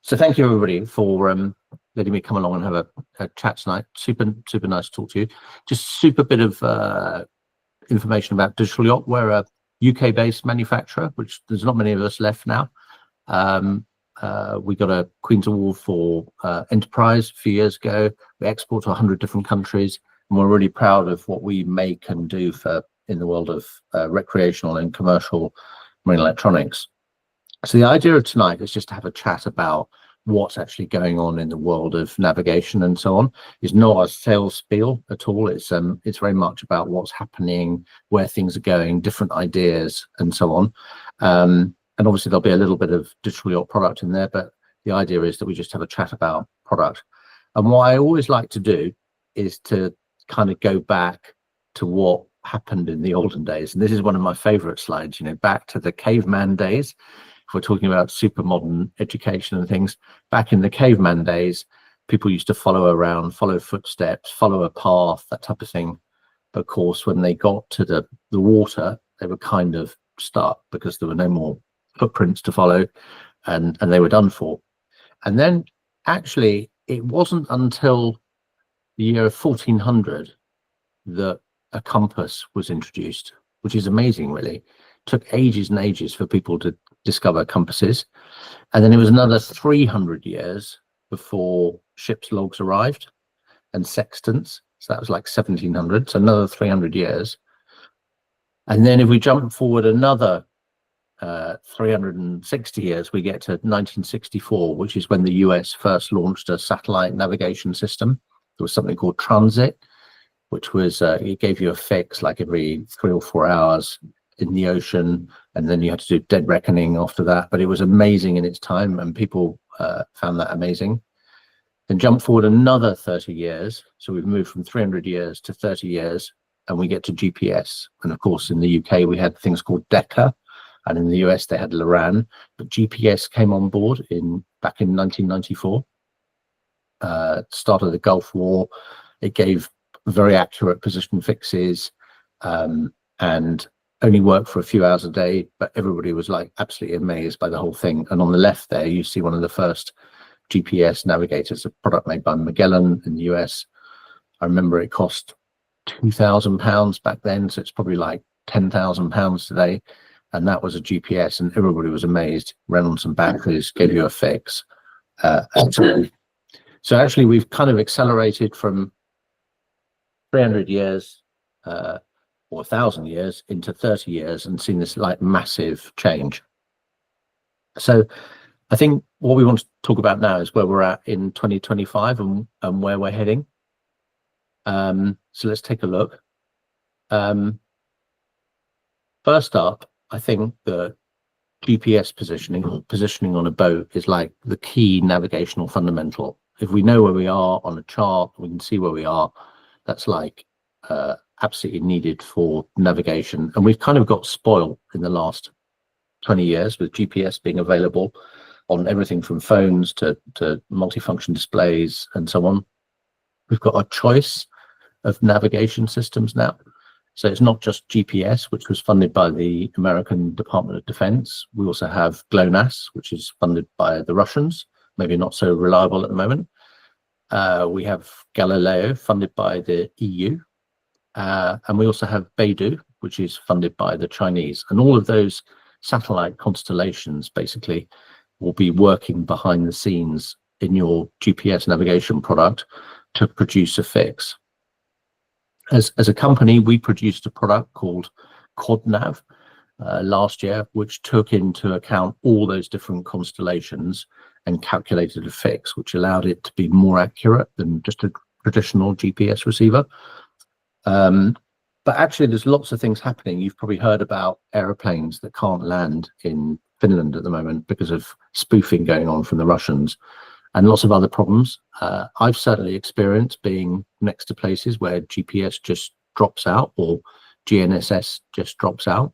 So thank you everybody for letting me come along and have a chat tonight. Super nice to talk to you. Just super bit of information about Digital Yacht. We're a UK-based manufacturer, which there's not many of us left now. We got a Queen's Award for Enterprise a few years ago. We export to 100 different countries, and we're really proud of what we make and do in the world of recreational and commercial marine electronics. So the idea of tonight is just to have a chat about what's actually going on in the world of navigation and so on. It's not a sales spiel at all. It's very much about what's happening, where things are going, different ideas, and so on. And obviously there'll be a little bit of Digital Yacht product in there, but the idea is that we just have a chat about product. And what I always like to do is to kind of go back to what happened in the olden days. And this is one of my favorite slides, back to the caveman days. If we're talking about super modern education and things, back in the caveman days, people used to follow around, follow footsteps, follow a path, that type of thing. But of course, when they got to the water, they were kind of stuck because there were no more footprints to follow, and they were done for. And then actually, it wasn't until the year of 1400 that a compass was introduced, which is amazing, really. It took ages and ages for people to discover compasses, and then it was another 300 years before ship's logs arrived and sextants. So that was like 1700, so another 300 years. And then if we jump forward another 360 years, we get to 1964, which is when the US first launched a satellite navigation system. There was something called Transit, which was it gave you a fix like every 3 or 4 hours in the ocean, and then you had to do dead reckoning after that. But it was amazing in its time, and people found that amazing. Then jump forward another 30 years, so we've moved from 300 years to 30 years, and we get to GPS. And of course, in the UK we had things called Decca, and in the US they had Loran. But GPS came on board back in 1994. Start of the Gulf War. It gave very accurate position fixes, and only worked for a few hours a day, but everybody was like absolutely amazed by the whole thing. And on the left there, you see one of the first GPS navigators, a product made by Magellan in the US. I remember it cost £2,000 back then, so it's probably like £10,000 today. And that was a GPS, and everybody was amazed. Ran on some batteries, gave you a fix. So actually, we've kind of accelerated from 300 years or 1,000 years into 30 years and seen this like massive change. So I think what we want to talk about now is where we're at in 2025 and where we're heading. So let's take a look. First up, I think the GPS positioning on a boat is like the key navigational fundamental. If we know where we are on a chart, we can see where we are. That's like absolutely needed for navigation. And we've kind of got spoiled in the last 20 years with GPS being available on everything from phones to multifunction displays and so on. We've got a choice of navigation systems now. So it's not just GPS, which was funded by the American Department of Defense. We also have GLONASS, which is funded by the Russians, maybe not so reliable at the moment. We have Galileo, funded by the EU. And we also have Beidou, which is funded by the Chinese. And all of those satellite constellations basically will be working behind the scenes in your GPS navigation product to produce a fix. As a company, we produced a product called QuadNav last year, which took into account all those different constellations and calculated a fix, which allowed it to be more accurate than just a traditional GPS receiver. But actually, there's lots of things happening. You've probably heard about aeroplanes that can't land in Finland at the moment because of spoofing going on from the Russians, and lots of other problems. I've certainly experienced being next to places where GPS just drops out or GNSS just drops out.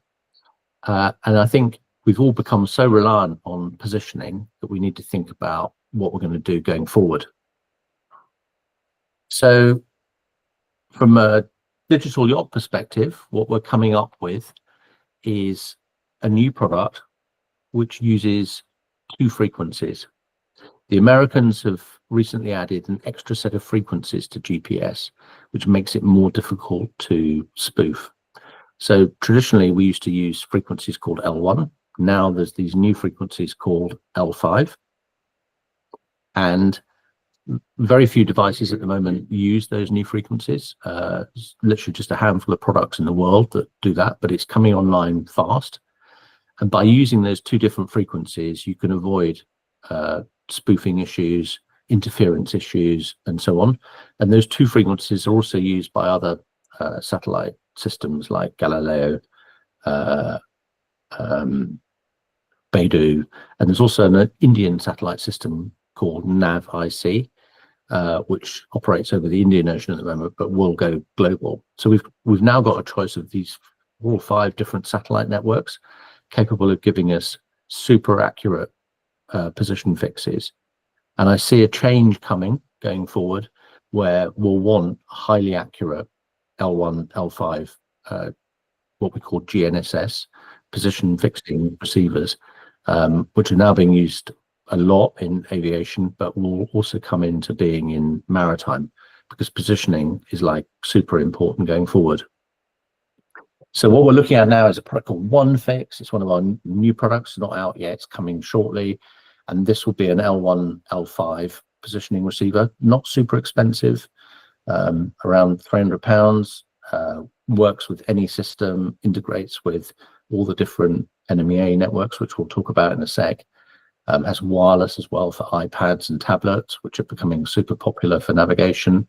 And I think we've all become so reliant on positioning that we need to think about what we're going to do going forward. So from a Digital Yacht perspective, what we're coming up with is a new product which uses two frequencies. The Americans have recently added an extra set of frequencies to GPS, which makes it more difficult to spoof. So traditionally, we used to use frequencies called L1. Now there's these new frequencies called L5. And very few devices at the moment use those new frequencies. There's literally just a handful of products in the world that do that, but it's coming online fast. And by using those two different frequencies, you can avoid spoofing issues, interference issues, and so on. And those two frequencies are also used by other satellite systems like Galileo, Beidou, and there's also an Indian satellite system called NAV-IC, which operates over the Indian Ocean at the moment, but will go global. So we've now got a choice of these 4 or 5 different satellite networks capable of giving us super accurate position fixes. And I see a change coming going forward where we'll want highly accurate L1, L5, what we call GNSS, position fixing receivers, which are now being used a lot in aviation, but will also come into being in maritime, because positioning is like super important going forward. So what we're looking at now is a product called OneFix. It's one of our new products, not out yet, it's coming shortly. And this will be an L1, L5 positioning receiver, not super expensive, around £300, works with any system, integrates with all the different NMEA networks, which we'll talk about in a sec. Has wireless as well for iPads and tablets, which are becoming super popular for navigation,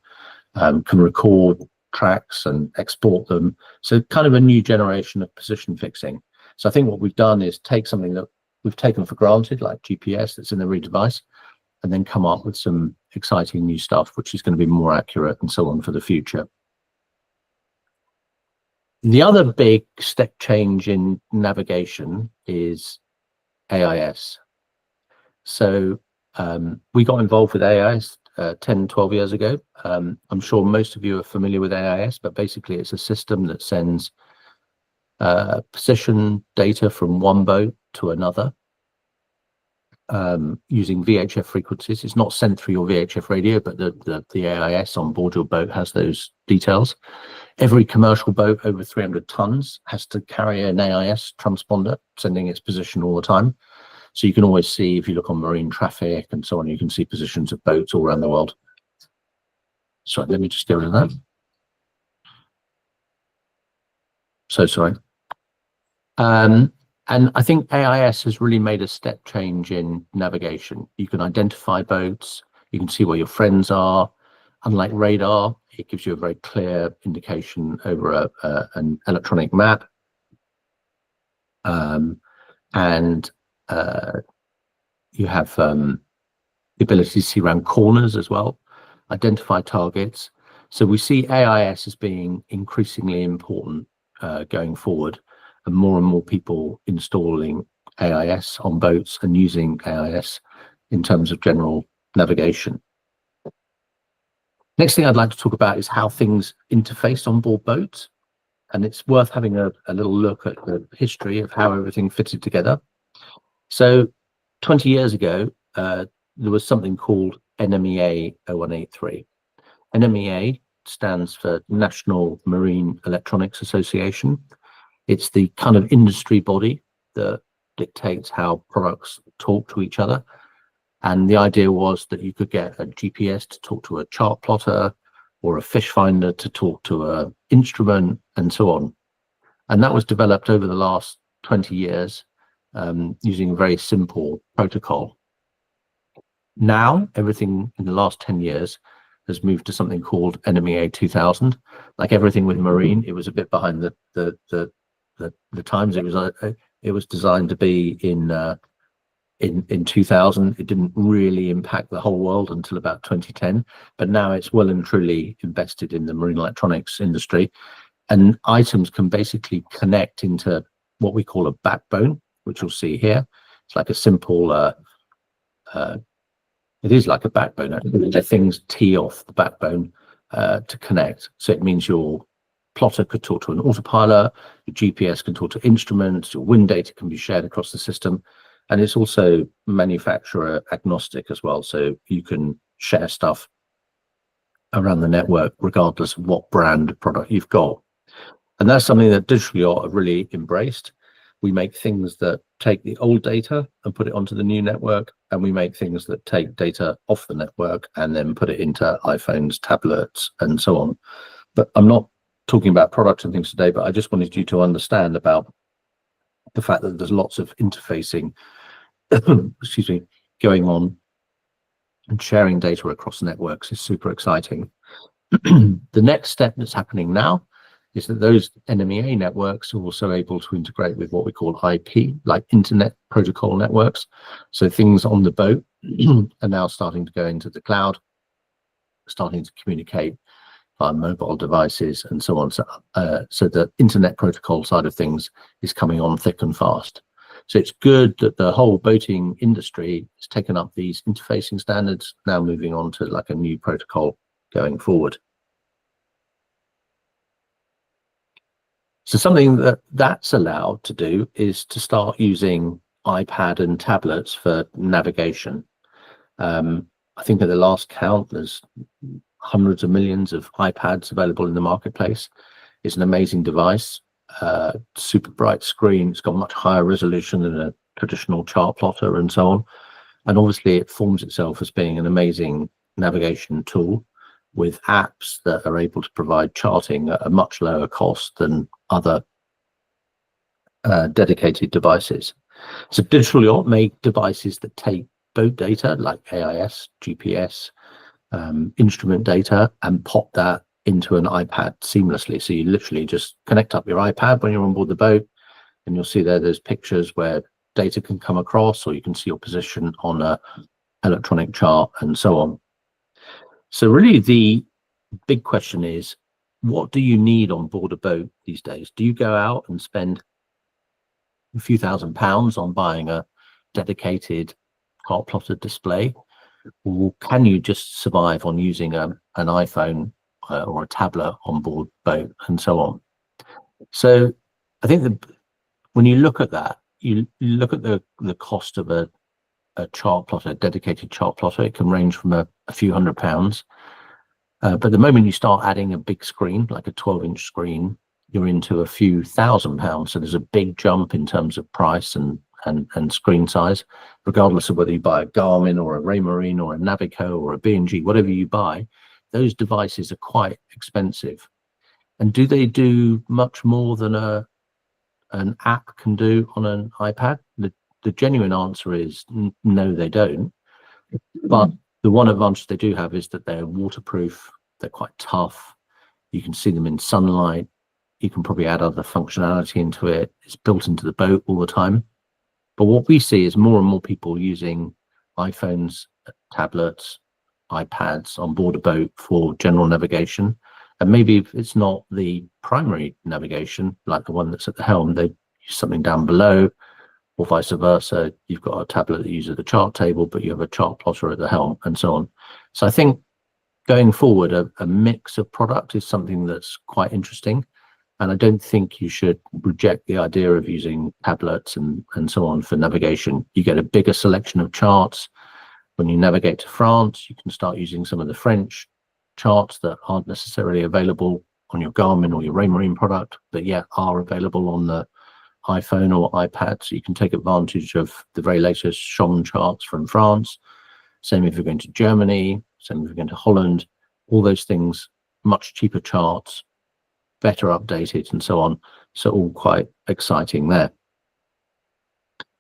can record tracks and export them. So kind of a new generation of position fixing. So I think what we've done is take something that we've taken for granted, like GPS that's in every device, and then come up with some exciting new stuff, which is going to be more accurate and so on for the future. The other big step change in navigation is AIS. So we got involved with AIS 10, 12 years ago. I'm sure most of you are familiar with AIS, but basically it's a system that sends position data from one boat to another using VHF frequencies. It's not sent through your VHF radio, but the AIS on board your boat has those details. Every commercial boat over 300 tons has to carry an AIS transponder sending its position all the time. So you can always see, if you look on marine traffic and so on, you can see positions of boats all around the world. Sorry, let me just get rid of that. So sorry. And I think AIS has really made a step change in navigation. You can identify boats, you can see where your friends are. Unlike radar, it gives you a very clear indication over an electronic map. You have the ability to see around corners as well, identify targets. So we see AIS as being increasingly important going forward, and more people installing AIS on boats and using AIS in terms of general navigation. Next thing I'd like to talk about is how things interface on board boats. And it's worth having a little look at the history of how everything fitted together. So 20 years ago, there was something called NMEA 0183. NMEA stands for National Marine Electronics Association. It's the kind of industry body that dictates how products talk to each other. And the idea was that you could get a GPS to talk to a chart plotter, or a fish finder to talk to an instrument, and so on. And that was developed over the last 20 years using a very simple protocol. Now, everything in the last 10 years has moved to something called NMEA 2000. Like everything with marine, it was a bit behind the times. It was designed to be in 2000. It didn't really impact the whole world until about 2010, but now it's well and truly invested in the marine electronics industry, and items can basically connect into what we call a backbone, which you'll see here. It's like a simple it is like a backbone. Let things tee off the backbone to connect. So it means your plotter could talk to an autopilot, your GPS can talk to instruments, your wind data can be shared across the system. And it's also manufacturer agnostic as well. So you can share stuff around the network regardless of what brand product you've got. And that's something that Digital Yacht have really embraced. We make things that take the old data and put it onto the new network, and we make things that take data off the network and then put it into iPhones, tablets, and so on. But I'm not talking about products and things today, but I just wanted you to understand about the fact that there's lots of interfacing excuse me, going on, and sharing data across networks is super exciting. The next step that's happening now is that those NMEA networks are also able to integrate with what we call IP, like Internet Protocol networks. So things on the boat are now starting to go into the cloud, starting to communicate via mobile devices and so on. So the Internet Protocol side of things is coming on thick and fast. So it's good that the whole boating industry has taken up these interfacing standards, now moving on to like a new protocol going forward. So something that's allowed to do is to start using iPad and tablets for navigation. I think at the last count, there's hundreds of millions of iPads available in the marketplace. It's an amazing device, super bright screen. It's got much higher resolution than a traditional chart plotter and so on. And obviously it forms itself as being an amazing navigation tool with apps that are able to provide charting at a much lower cost than other dedicated devices. So Digital Yacht make devices that take boat data like AIS, GPS, instrument data, and pop that into an iPad seamlessly. So you literally just connect up your iPad when you're on board the boat, and you'll see there's pictures where data can come across, or you can see your position on a electronic chart and so on. So really the big question is, what do you need on board a boat these days? Do you go out and spend a few £1,000s on buying a dedicated chart plotter display, or can you just survive on using an iPhone or a tablet on board boat and so on? So I think that when you look at that, you look at the cost of a chart plotter, a dedicated chart plotter. It can range from a few £100s. But the moment you start adding a big screen, like a 12-inch screen, you're into a few £1,000s. So there's a big jump in terms of price and screen size, regardless of whether you buy a Garmin or a Raymarine or a Navico or a B&G, whatever you buy. Those devices are quite expensive. And do they do much more than an app can do on an iPad? The genuine answer is no, they don't. But the one advantage they do have is that they're waterproof, they're quite tough, you can see them in sunlight, you can probably add other functionality into it, it's built into the boat all the time. But what we see is more and more people using iPhones, tablets, iPads on board a boat for general navigation. And maybe if it's not the primary navigation, like the one that's at the helm, they use something down below, or vice versa. You've got a tablet that uses the chart table, but you have a chart plotter at the helm and so on. So I think going forward, a mix of product is something that's quite interesting. And I don't think you should reject the idea of using tablets and so on for navigation. You get a bigger selection of charts. When you navigate to France, you can start using some of the French charts that aren't necessarily available on your Garmin or your Raymarine product, but yet are available on the iPhone or iPad. So you can take advantage of the very latest Schom charts from France. Same if you're going to Germany, same if you're going to Holland, all those things, much cheaper charts, better updated and so on. So all quite exciting there.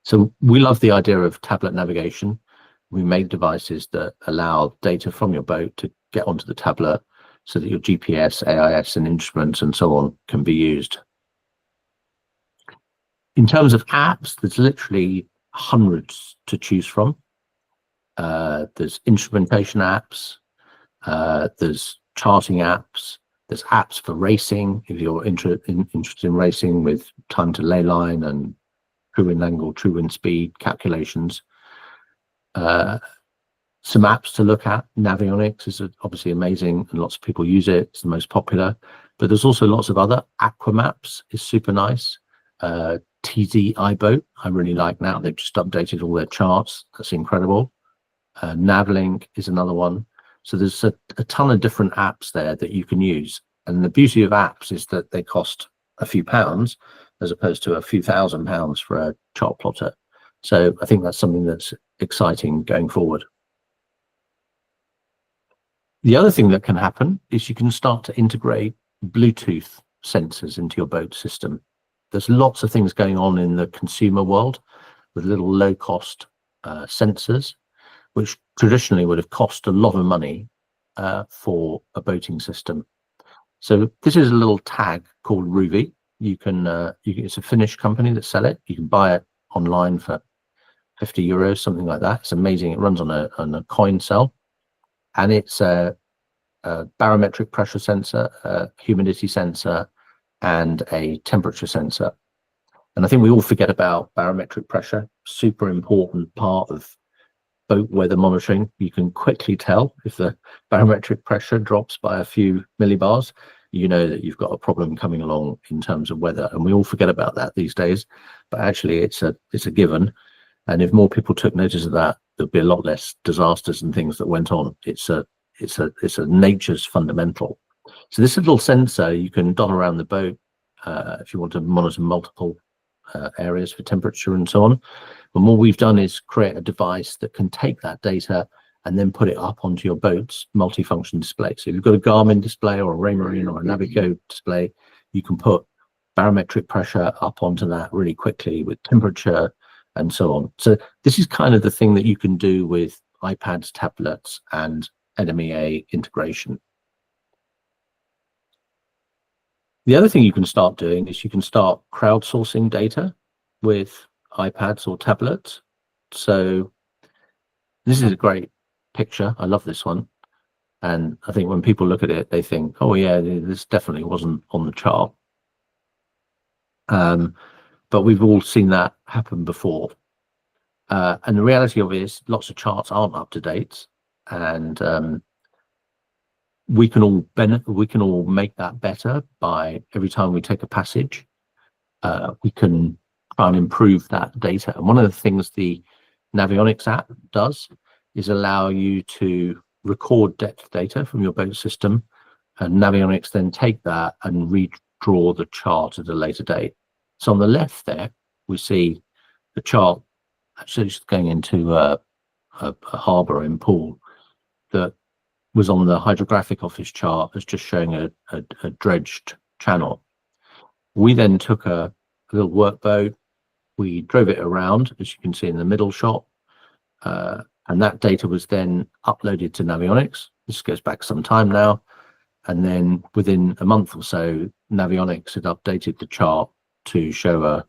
So we love the idea of tablet navigation. We make devices that allow data from your boat to get onto the tablet so that your GPS, AIS and instruments and so on can be used. In terms of apps, there's literally hundreds to choose from. There's instrumentation apps, there's charting apps, there's apps for racing, if you're interested in racing with time to ley line and true wind angle, true wind speed calculations. Some apps to look at. Navionics is obviously amazing and lots of people use it. It's the most popular, but there's also lots of other. Aqua Maps is super nice. TZ iBoat, I really like now. They've just updated all their charts. That's incredible. Navlink is another one. So there's a ton of different apps there that you can use. And the beauty of apps is that they cost a few pounds as opposed to a few £1,000s for a chart plotter. So I think that's something that's exciting going forward. The other thing that can happen is you can start to integrate Bluetooth sensors into your boat system. There's lots of things going on in the consumer world with little low-cost sensors, which traditionally would have cost a lot of money for a boating system. So this is a little tag called Ruby. It's a Finnish company that sell it. You can buy it online for €50, something like that. It's amazing. It runs on a coin cell, and it's a barometric pressure sensor, a humidity sensor, and a temperature sensor. And I think we all forget about barometric pressure. Super important part of boat weather monitoring. You can quickly tell if the barometric pressure drops by a few millibars. You know that you've got a problem coming along in terms of weather, and we all forget about that these days. But actually, it's a given. And if more people took notice of that, there'd be a lot less disasters and things that went on. It's a nature's fundamental. So this little sensor you can dot around the boat if you want to monitor multiple areas for temperature and so on. And what we've done is create a device that can take that data and then put it up onto your boat's multifunction display. So if you've got a Garmin display or a Raymarine or a Navigo display, you can put barometric pressure up onto that really quickly with temperature and so on. So this is kind of the thing that you can do with iPads, tablets, and NMEA integration. The other thing you can start doing is you can start crowdsourcing data with iPads or tablets. So this is a great picture. I love this one. And I think when people look at it, they think, oh yeah, this definitely wasn't on the chart. But we've all seen that happen before. And the reality of it is lots of charts aren't up to date. And we can all make that better by every time we take a passage. We can try and improve that data. And one of the things the Navionics app does is allow you to record depth data from your boat system, and Navionics then take that and redraw the chart at a later date. So on the left there, we see the chart actually just going into a harbour in Poole that was on the hydrographic office chart as just showing a dredged channel. We then took a little workboat, we drove it around, as you can see in the middle shot, and that data was then uploaded to Navionics. This goes back some time now, and then within a month or so, Navionics had updated the chart to show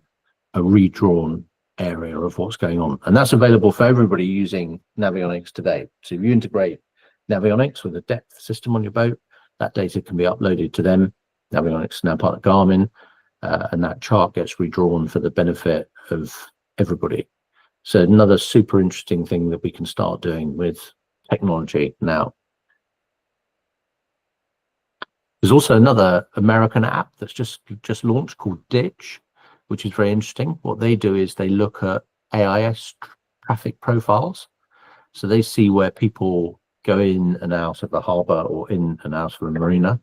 a redrawn area of what's going on, and that's available for everybody using Navionics today. So if you integrate Navionics with a depth system on your boat, that data can be uploaded to them. Navionics is now part of Garmin, and that chart gets redrawn for the benefit of everybody. So another super interesting thing that we can start doing with technology now. There's also another American app that's just launched called Ditch, which is very interesting. What they do is they look at AIS traffic profiles. So they see where people go in and out of the harbour or in and out of a marina,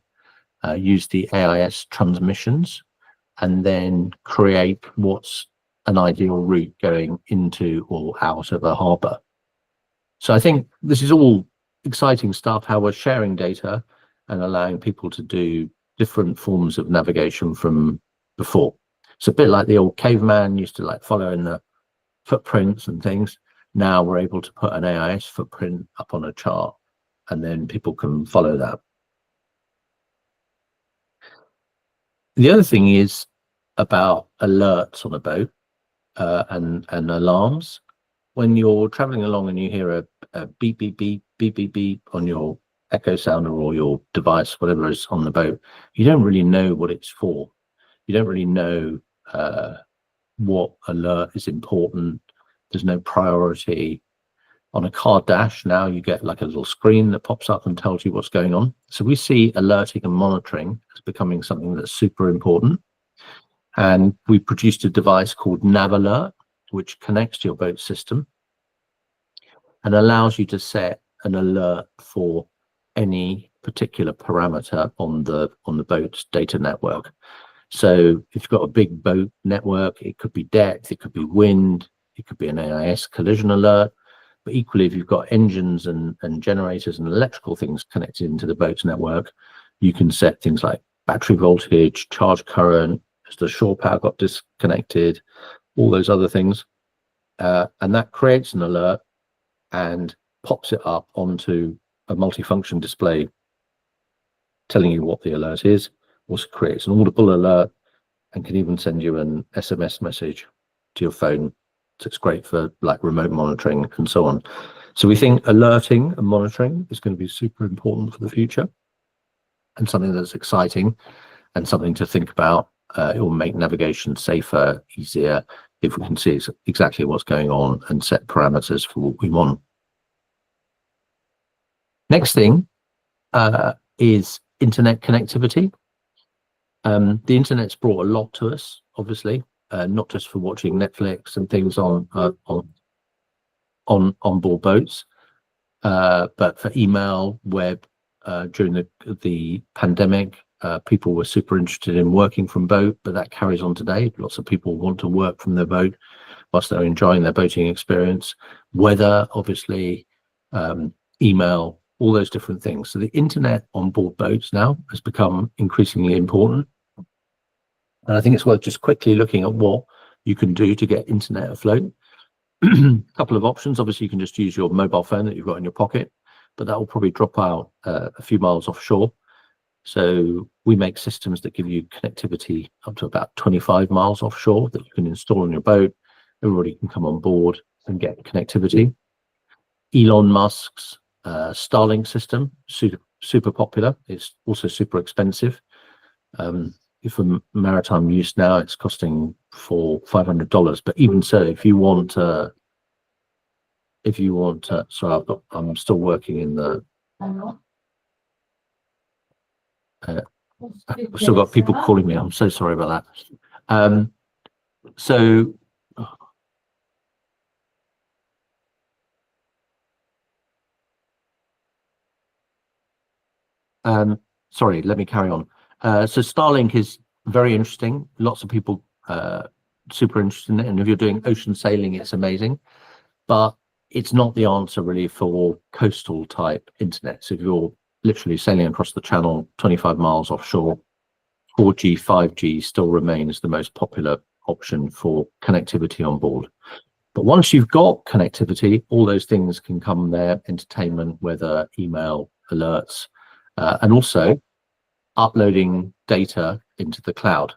use the AIS transmissions, and then create what's an ideal route going into or out of a harbour. So I think this is all exciting stuff, how we're sharing data and allowing people to do different forms of navigation from before. It's a bit like the old caveman used to like follow in the footprints and things. Now we're able to put an AIS footprint up on a chart, and then people can follow that. The other thing is about alerts on a boat and alarms. When you're traveling along and you hear a beep, beep, beep, beep, beep, beep on your echo sounder or your device, whatever is on the boat, you don't really know what it's for. You don't really know what alert is important. There's no priority. On a car dash now, you get like a little screen that pops up and tells you what's going on. So we see alerting and monitoring as becoming something that's super important. And we produced a device called Nav Alert, which connects to your boat system and allows you to set an alert for any particular parameter on the boat's data network. So if you've got a big boat network, it could be depth, it could be wind, it could be an AIS collision alert. But equally, if you've got engines and generators and electrical things connected into the boat's network, you can set things like battery voltage, charge current, as the shore power got disconnected, all those other things. And that creates an alert and pops it up onto a multifunction display telling you what the alert is. Also creates an audible alert and can even send you an SMS message to your phone. So it's great for like remote monitoring and so on. So we think alerting and monitoring is going to be super important for the future and something that's exciting and something to think about. It will make navigation safer, easier, if we can see exactly what's going on and set parameters for what we want. Next thing is internet connectivity. The internet's brought a lot to us, obviously, not just for watching Netflix and things on board boats, but for email, web. During the pandemic, people were super interested in working from boat, but that carries on today. Lots of people want to work from their boat whilst they're enjoying their boating experience. Weather, obviously, email, all those different things. So the internet on board boats now has become increasingly important. And I think it's worth just quickly looking at what you can do to get internet afloat. A couple of options. Obviously, you can just use your mobile phone that you've got in your pocket, but that will probably drop out a few miles offshore. So we make systems that give you connectivity up to about 25 miles offshore that you can install on your boat. Everybody can come on board and get connectivity. Elon Musk's Starlink system, super popular. It's also super expensive. For maritime use now, it's costing $500. But even so, if you want, sorry, I'm still working in the. I've still got people calling me. I'm so sorry about that. Sorry, let me carry on. So Starlink is very interesting. Lots of people super interested in it. And if you're doing ocean sailing, it's amazing. But it's not the answer really for coastal type internet. So if you're literally sailing across the channel 25 miles offshore, 4G, 5G still remains the most popular option for connectivity on board. But once you've got connectivity, all those things can come there: entertainment, weather, email, alerts, and also uploading data into the cloud.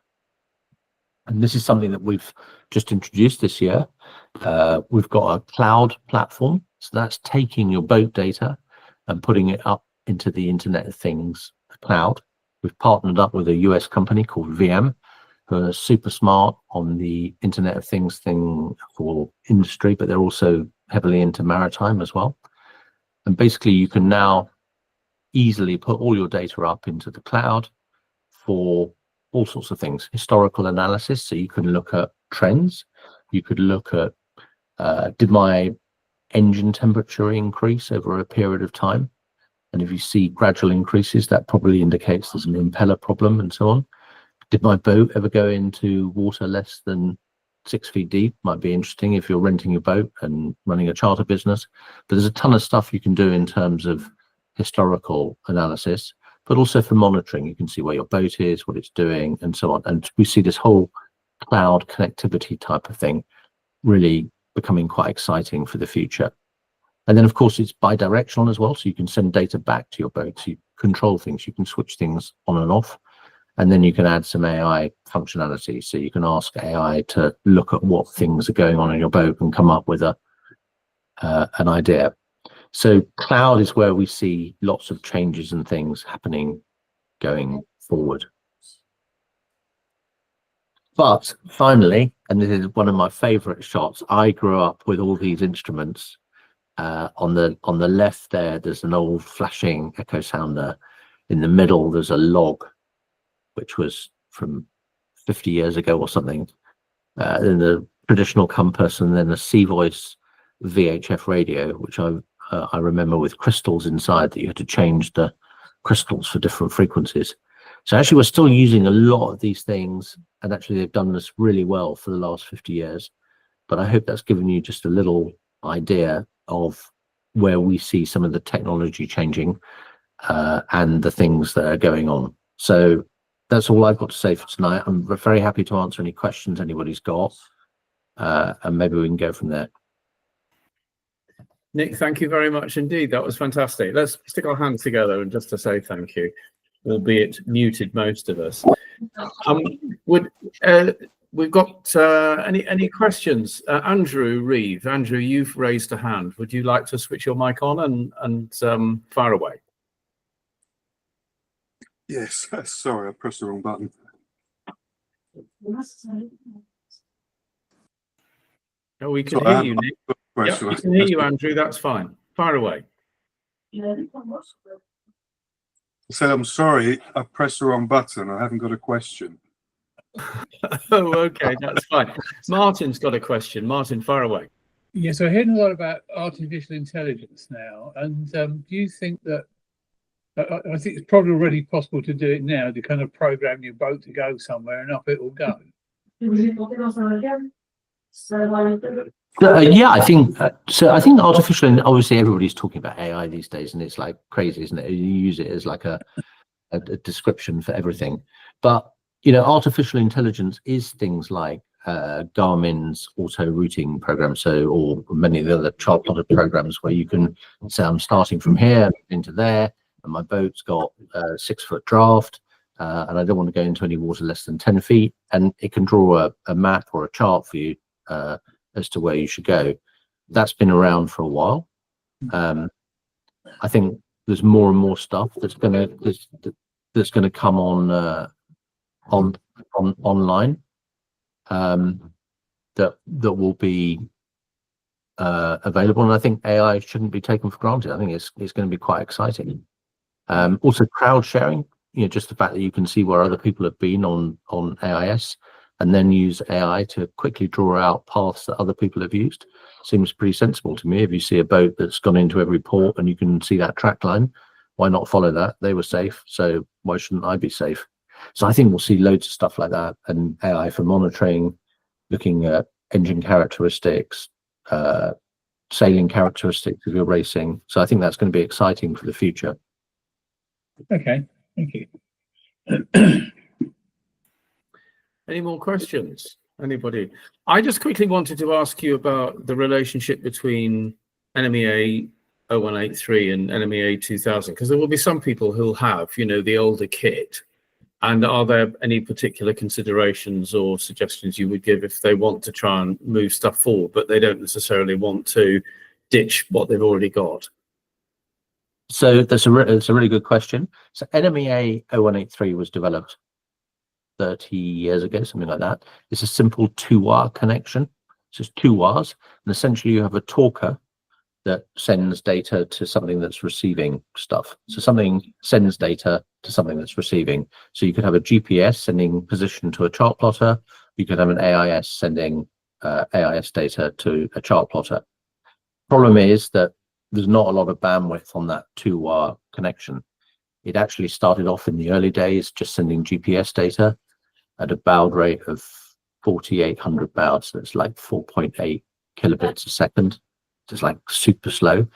And this is something that we've just introduced this year. We've got a cloud platform. So that's taking your boat data and putting it up into the Internet of Things cloud. We've partnered up with a US company called VM, who are super smart on the Internet of Things thing for industry, but they're also heavily into maritime as well. And basically you can now easily put all your data up into the cloud for all sorts of things. Historical analysis, so you can look at trends. You could look at, did my engine temperature increase over a period of time? And if you see gradual increases, that probably indicates there's an impeller problem and so on. Did my boat ever go into water less than 6 feet deep? Might be interesting if you're renting your boat and running a charter business. But there's a ton of stuff you can do in terms of historical analysis, but also for monitoring. You can see where your boat is, what it's doing, and so on. And we see this whole cloud connectivity type of thing really becoming quite exciting for the future. And then, of course, it's bi-directional as well. So you can send data back to your boat. So you control things. You can switch things on and off. And then you can add some AI functionality. So you can ask AI to look at what things are going on in your boat and come up with an idea. So cloud is where we see lots of changes and things happening going forward. But finally, and this is one of my favorite shots, I grew up with all these instruments. On the left there's an old flashing echo sounder. In the middle, there's a log, which was from 50 years ago or something, in the traditional compass, and then a C voice VHF radio, which I remember with crystals inside that you had to change the crystals for different frequencies. So actually we're still using a lot of these things, and actually they've done this really well for the last 50 years. But I hope that's given you just a little idea of where we see some of the technology changing and the things that are going on. So that's all I've got to say for tonight. I'm very happy to answer any questions anybody's got, and maybe we can go from there. Nick, thank you very much indeed. That was fantastic. Let's stick our hands together and just to say thank you, albeit muted most of us. We've got any questions? Andrew Reeve. Andrew, you've raised a hand. Would you like to switch your mic on and fire away? Yes, sorry, I pressed the wrong button. Oh, we can hear you, Nick. Yep, we can hear you, Andrew. That's fine. Fire away. I said, I'm sorry, I pressed the wrong button. I haven't got a question. Oh, okay, that's fine. Martin's got a question. Martin, fire away. Yes, I'm hearing a lot about artificial intelligence now, and do you think that I think it's probably already possible to do it now, to kind of program your boat to go somewhere and up it will go? Yeah, I think so. I think artificial, and obviously everybody's talking about AI these days, and it's like crazy, isn't it? You use it as like a description for everything. But you know, artificial intelligence is things like Garmin's auto routing program, or many of the other chart plotted programs where you can say, I'm starting from here into there, and my boat's got a 6-foot draft, and I don't want to go into any water less than 10 feet, and it can draw a map or a chart for you as to where you should go. That's been around for a while. I think there's more and more stuff that's gonna come on online that will be available, and I think AI shouldn't be taken for granted. I think it's going to be quite exciting. Also, crowd sharing, you know, just the fact that you can see where other people have been on AIS, and then use AI to quickly draw out paths that other people have used, seems pretty sensible to me. If you see a boat that's gone into every port and you can see that track line, why not follow that? They were safe, so why shouldn't I be safe? So I think we'll see loads of stuff like that, and AI for monitoring, looking at engine characteristics, sailing characteristics if you're racing. So I think that's going to be exciting for the future. Okay, thank you. Any more questions? Anybody? I just quickly wanted to ask you about the relationship between NMEA 0183 and NMEA 2000, because there will be some people who'll have, you know, the older kit. And are there any particular considerations or suggestions you would give if they want to try and move stuff forward, but they don't necessarily want to ditch what they've already got? So that's a really good question. So NMEA 0183 was developed 30 years ago, something like that. It's a simple 2-wire connection. It's just 2 wires, and essentially you have a talker that sends data to something that's receiving stuff. So something sends data to something that's receiving. So you could have a GPS sending position to a chart plotter. You could have an AIS sending AIS data to a chart plotter. Problem is that there's not a lot of bandwidth on that 2-wire connection. It actually started off in the early days just sending GPS data at a baud rate of 4,800 baud. So it's like 4.8 kilobits a second. It's like super slow,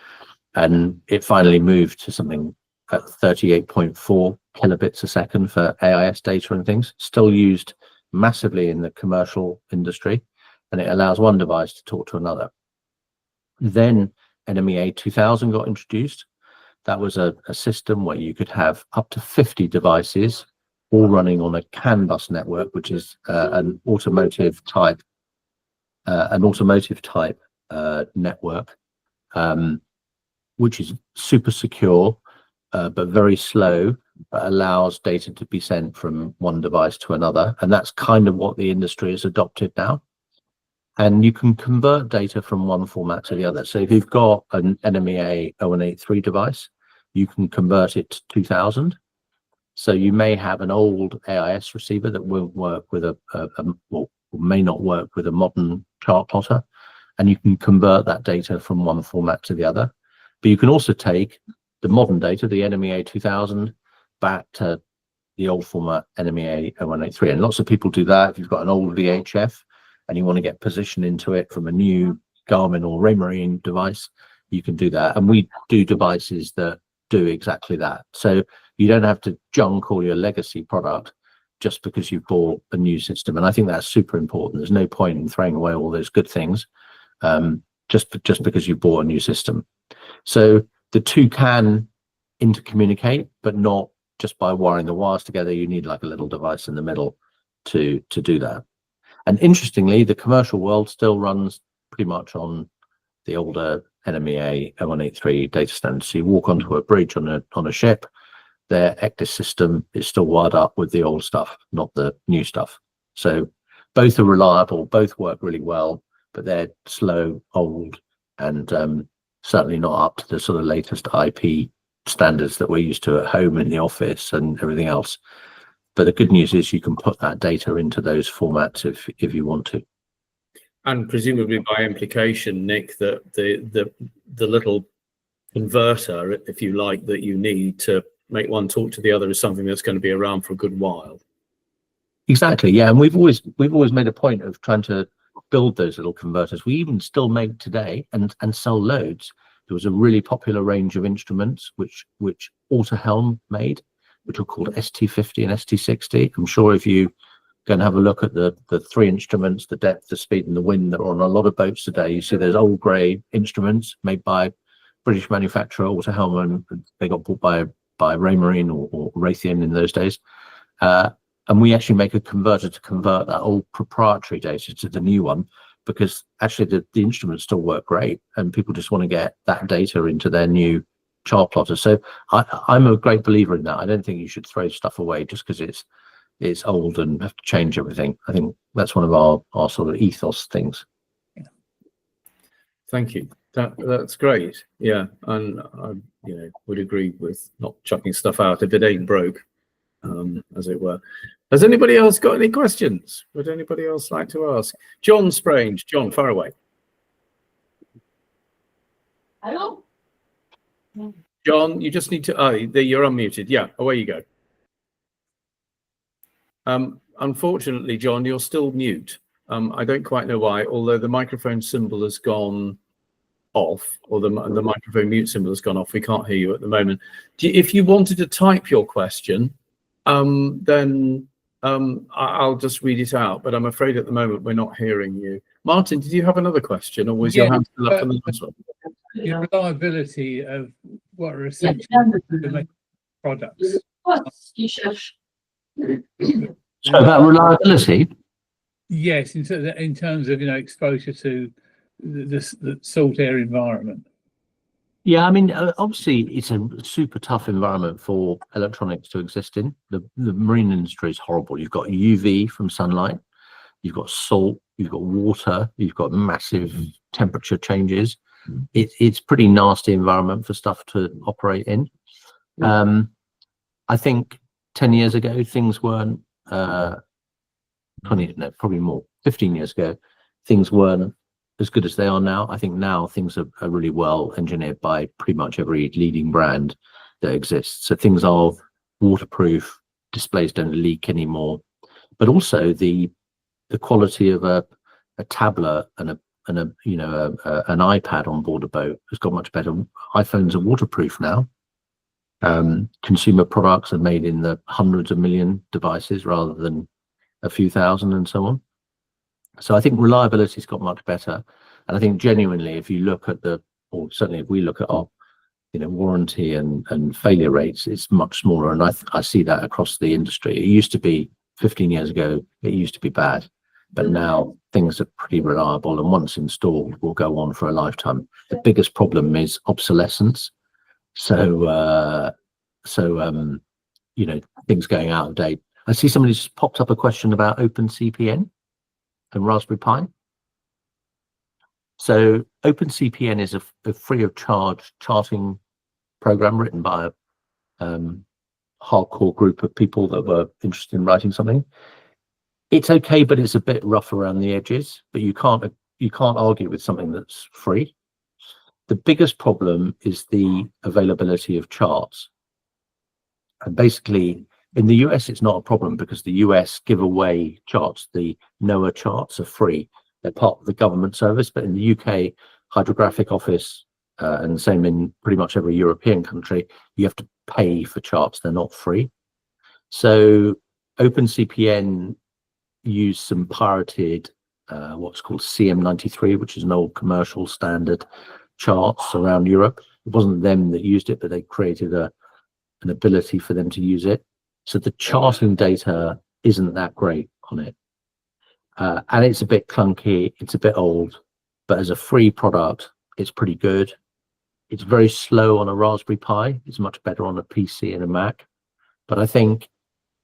and it finally moved to something at 38.4 kilobits a second for AIS data and things. Still used massively in the commercial industry, and it allows one device to talk to another. Then NMEA 2000 got introduced. That was a system where you could have up to 50 devices all running on a CAN bus network, which is an automotive type network, which is super secure, but very slow, but allows data to be sent from one device to another. And that's kind of what the industry has adopted now. And you can convert data from one format to the other. So if you've got an NMEA 0183 device, you can convert it to 2000. So you may have an old AIS receiver that won't work with or may not work with a modern chart plotter, and you can convert that data from one format to the other. But you can also take the modern data, the NMEA 2000, back to the old format NMEA 0183. And lots of people do that. If you've got an old VHF and you want to get position into it from a new Garmin or Raymarine device, you can do that. And we do devices that do exactly that. So you don't have to junk all your legacy product just because you bought a new system. And I think that's super important. There's no point in throwing away all those good things just because you bought a new system. So the two can intercommunicate, but not just by wiring the wires together. You need like a little device in the middle to do that. And interestingly, the commercial world still runs pretty much on the older NMEA 0183 data standard. So you walk onto a bridge on a ship, their ECDIS system is still wired up with the old stuff, not the new stuff. So both are reliable, both work really well, but they're slow, old, and certainly not up to the sort of latest IP standards that we're used to at home, in the office, and everything else. But the good news is you can put that data into those formats if you want to. And presumably by implication, Nick, that the little converter, if you like, that you need to make one talk to the other is something that's going to be around for a good while. Exactly, yeah. And we've always made a point of trying to build those little converters. We even still make today and sell loads. There was a really popular range of instruments which Autohelm made, which were called ST50 and ST60. I'm sure if you go and have a look at the three instruments, the depth, the speed, and the wind that are on a lot of boats today, you see those old grey instruments made by British manufacturer Autohelm, and they got bought by Raymarine or Raytheon in those days. And we actually make a converter to convert that old proprietary data to the new one, because actually the instruments still work great and people just want to get that data into their new chart plotter. So I'm a great believer in that. I don't think you should throw stuff away just because it's old and have to change everything. I think that's one of our sort of ethos things. Thank you. That's great. Yeah, and I would agree with not chucking stuff out if it ain't broke, as it were. Has anybody else got any questions? Would anybody else like to ask? John Sprange. John, far away. Hello. John, you just need to. You're unmuted. Yeah, away you go. Unfortunately, John, you're still mute. I don't quite know why, although the microphone symbol has gone off, or the microphone mute symbol has gone off. We can't hear you at the moment. If you wanted to type your question, then I'll just read it out, but I'm afraid at the moment we're not hearing you. Martin, did you have another question, or was your hand still up for the last one? The reliability of what are essential products. So about reliability? Yes, in terms of exposure to the salt air environment. Yeah, I mean, obviously, it's a super tough environment for electronics to exist in. The marine industry is horrible. You've got UV from sunlight, you've got salt, you've got water, you've got massive temperature changes. It's pretty nasty environment for stuff to operate in. I think 10 years ago, things weren't, 20, no, probably more, 15 years ago, things weren't as good as they are now. I think now things are really well engineered by pretty much every leading brand that exists. So things are waterproof, displays don't leak anymore, but also the quality of a tablet and an iPad on board a boat has got much better. iPhones are waterproof now. Consumer products are made in the hundreds of million devices rather than a few thousand and so on. So I think reliability's got much better, and I think genuinely, if you look at or certainly if we look at our, warranty and failure rates, it's much smaller, and I see that across the industry. It used to be 15 years ago, it used to be bad, but now things are pretty reliable, and once installed, will go on for a lifetime. The biggest problem is obsolescence. So things going out of date. I see somebody just popped up a question about OpenCPN and Raspberry Pi. So OpenCPN is a free of charge charting program written by a hardcore group of people that were interested in writing something. It's okay, but it's a bit rough around the edges. But you can't argue with something that's free. The biggest problem is the availability of charts. And basically, in the US, it's not a problem because the US give away charts. The NOAA charts are free. They're part of the government service. But in the UK Hydrographic Office, and the same in pretty much every European country, you have to pay for charts. They're not free. So OpenCPN used some pirated, what's called CM93, which is an old commercial standard charts around Europe. It wasn't them that used it, but they created an ability for them to use it. So the charting data isn't that great on it. And it's a bit clunky, it's a bit old, but as a free product, it's pretty good. It's very slow on a Raspberry Pi. It's much better on a PC and a Mac. But I think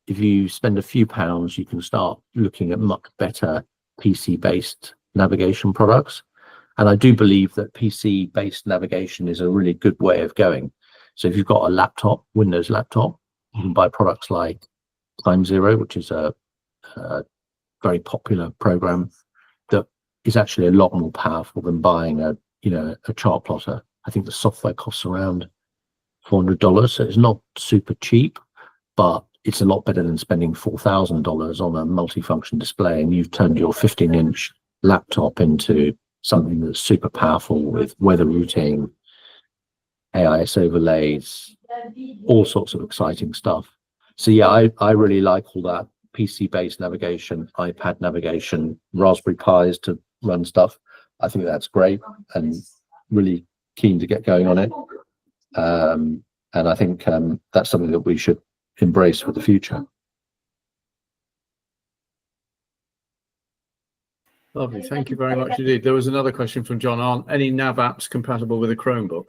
if you spend a few pounds, you can start looking at much better PC-based navigation products. And I do believe that PC-based navigation is a really good way of going. So if you've got a laptop, Windows laptop, you can buy products like Time Zero, which is a very popular program that is actually a lot more powerful than buying a chart plotter. I think the software costs around $400, so it's not super cheap, but it's a lot better than spending $4,000 on a multifunction display, and you've turned your 15-inch laptop into something that's super powerful with weather routing, AIS overlays, all sorts of exciting stuff. So yeah, I really like all that PC-based navigation, iPad navigation, Raspberry Pis to run stuff. I think that's great and really keen to get going on it. And I think that's something that we should embrace for the future. Lovely, thank you very much indeed. There was another question from John. Aren't any nav apps compatible with a Chromebook?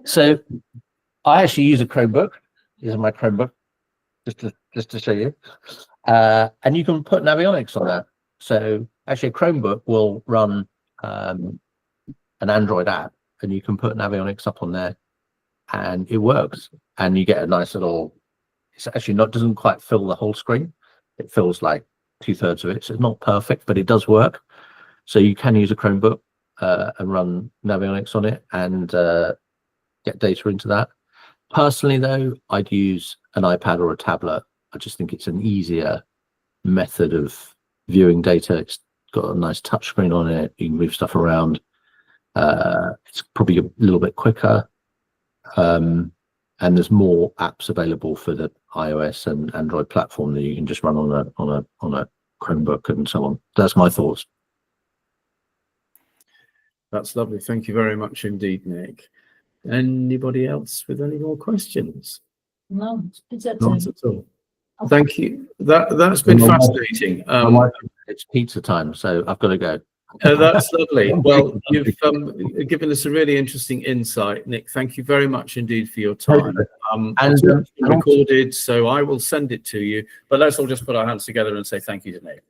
So I actually use a Chromebook. This is my Chromebook, just to show you. And you can put navionics on that. So actually a Chromebook will run an Android app, and you can put navionics up on there and it works. And you get a nice little, it's actually doesn't quite fill the whole screen. It fills like 2/3 of it. So it's not perfect, but it does work. So you can use a Chromebook and run navionics on it and get data into that. Personally though, I'd use an iPad or a tablet. I just think it's an easier method of viewing data. It's got a nice touch screen on it. You can move stuff around. It's probably a little bit quicker. And there's more apps available for the iOS and Android platform that you can just run on a Chromebook and so on. That's my thoughts. That's lovely. Thank you very much indeed, Nick. Anybody else with any more questions? No, Not at all. Thank you. That's been fascinating. It's pizza time, so I've got to go. That's lovely. Well, you've given us a really interesting insight, Nick. Thank you very much indeed for your time. It's been recorded, so I will send it to you. But let's all just put our hands together and say thank you to Nick.